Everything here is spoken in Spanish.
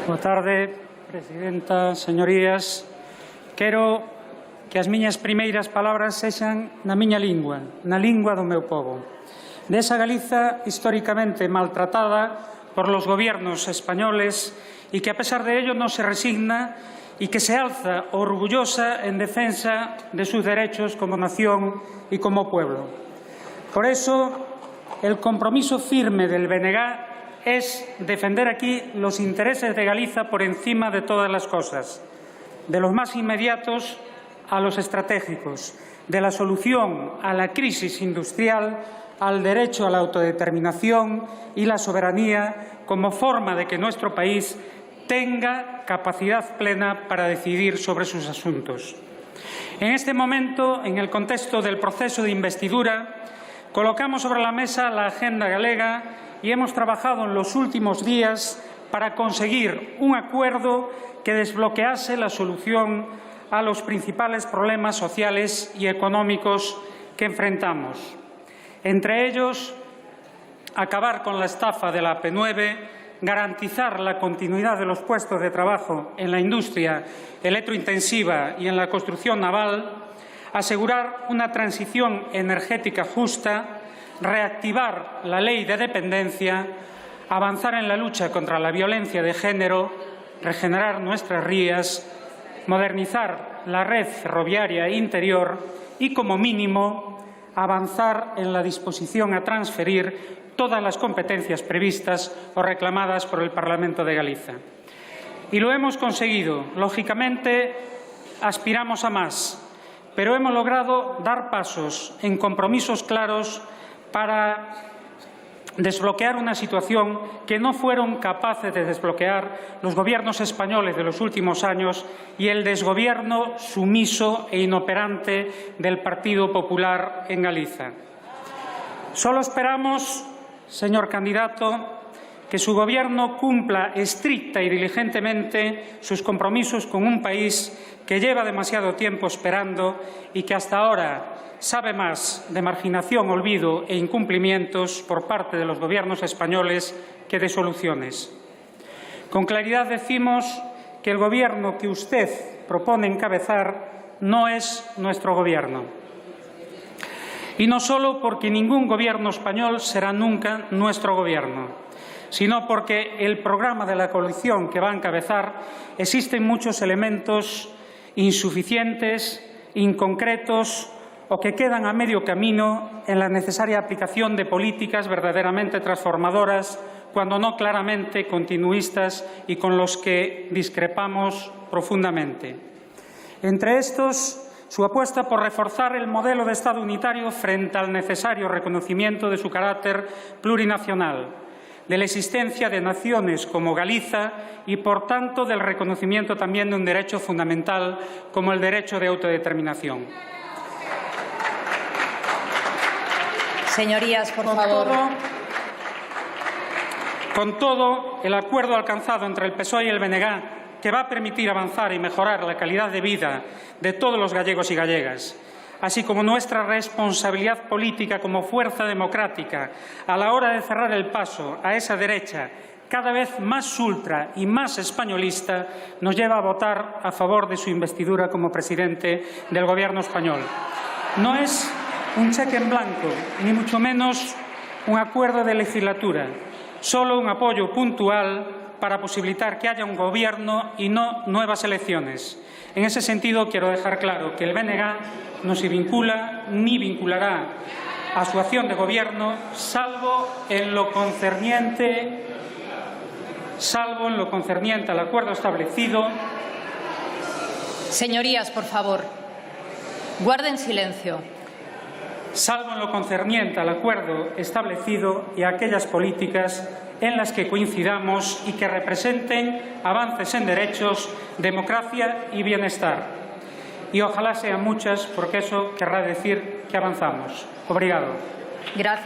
Boa tarde, Presidenta, señorías. Quero que as miñas primeiras palabras sexan na miña lingua, na lingua do meu povo. Desa Galiza históricamente maltratada por los gobiernos españoles y que a pesar de ello no se resigna y que se alza orgullosa en defensa de sus derechos como nación y como pueblo. Por eso, el compromiso firme del BNG es defender aquí los intereses de Galiza por encima de todas las cosas, de los más inmediatos a los estratégicos, de la solución a la crisis industrial, al derecho a la autodeterminación y la soberanía como forma de que nuestro país tenga capacidad plena para decidir sobre sus asuntos. En este momento, en el contexto del proceso de investidura, colocamos sobre la mesa la agenda galega y hemos trabajado en los últimos días para conseguir un acuerdo que desbloquease la solución a los principales problemas sociales y económicos que enfrentamos. Entre ellos, acabar con la estafa de la P9, garantizar la continuidad de los puestos de trabajo en la industria electrointensiva y en la construcción naval, asegurar una transición energética justa, reactivar la ley de dependencia, avanzar en la lucha contra la violencia de género, regenerar nuestras rías, modernizar la red ferroviaria interior y, como mínimo, avanzar en la disposición a transferir todas las competencias previstas o reclamadas por el Parlamento de Galicia. Y lo hemos conseguido. Lógicamente, aspiramos a más, pero hemos logrado dar pasos en compromisos claros para desbloquear una situación que no fueron capaces de desbloquear los gobiernos españoles de los últimos años y el desgobierno sumiso e inoperante del Partido Popular en Galicia. Solo esperamos, señor candidato, que su Gobierno cumpla estricta y diligentemente sus compromisos con un país que lleva demasiado tiempo esperando y que hasta ahora sabe más de marginación, olvido e incumplimientos por parte de los gobiernos españoles que de soluciones. Con claridad decimos que el Gobierno que usted propone encabezar no es nuestro Gobierno. Y no solo porque ningún Gobierno español será nunca nuestro Gobierno, sino porque el programa de la coalición que va a encabezar existen muchos elementos insuficientes, inconcretos o que quedan a medio camino en la necesaria aplicación de políticas verdaderamente transformadoras, cuando no claramente continuistas y con los que discrepamos profundamente. Entre estos, su apuesta por reforzar el modelo de Estado unitario frente al necesario reconocimiento de su carácter plurinacional, de la existencia de naciones como Galiza y, por tanto, del reconocimiento también de un derecho fundamental como el derecho de autodeterminación. Señorías, por favor. Con todo, el acuerdo alcanzado entre el PSOE y el BNG, que va a permitir avanzar y mejorar la calidad de vida de todos los gallegos y gallegas, así como nuestra responsabilidad política como fuerza democrática a la hora de cerrar el paso a esa derecha cada vez más ultra y más españolista, nos lleva a votar a favor de su investidura como presidente del Gobierno español. No es un cheque en blanco, ni mucho menos un acuerdo de legislatura, solo un apoyo puntual para posibilitar que haya un Gobierno y no nuevas elecciones. En ese sentido, quiero dejar claro que el BNG no se vincula ni vinculará a su acción de Gobierno, salvo en lo concerniente al acuerdo establecido. Señorías, por favor, guarden silencio. Salvo en lo concerniente al acuerdo establecido y a aquellas políticas en las que coincidamos y que representen avances en derechos, democracia y bienestar. Y ojalá sean muchas, porque eso querrá decir que avanzamos. Obrigado. Gracias.